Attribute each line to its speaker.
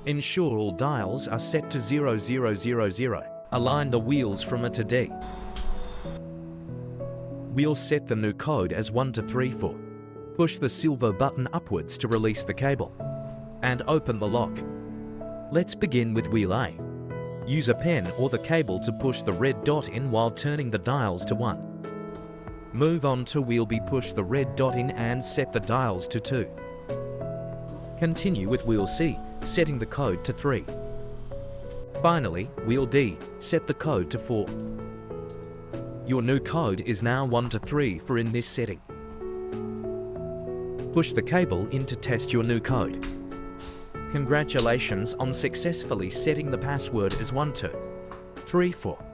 Speaker 1: Ensure all dials are set to 0000. Align the wheels from A to D. We'll set the new code as 1 to 3 4. Push the silver button upwards to release the cable. And open the lock. Let's begin with wheel A. Use a pen or the cable to push the red dot in while turning the dials to 1. Move on to wheel B. Push the red dot in and set the dials to 2. Continue with wheel C, setting the code to 3. Finally, wheel D, set the code to 4. Your new code is now 1 to 3 for in this setting. Push the cable in to test your new code. Congratulations on successfully setting the password as 1 2 3 4.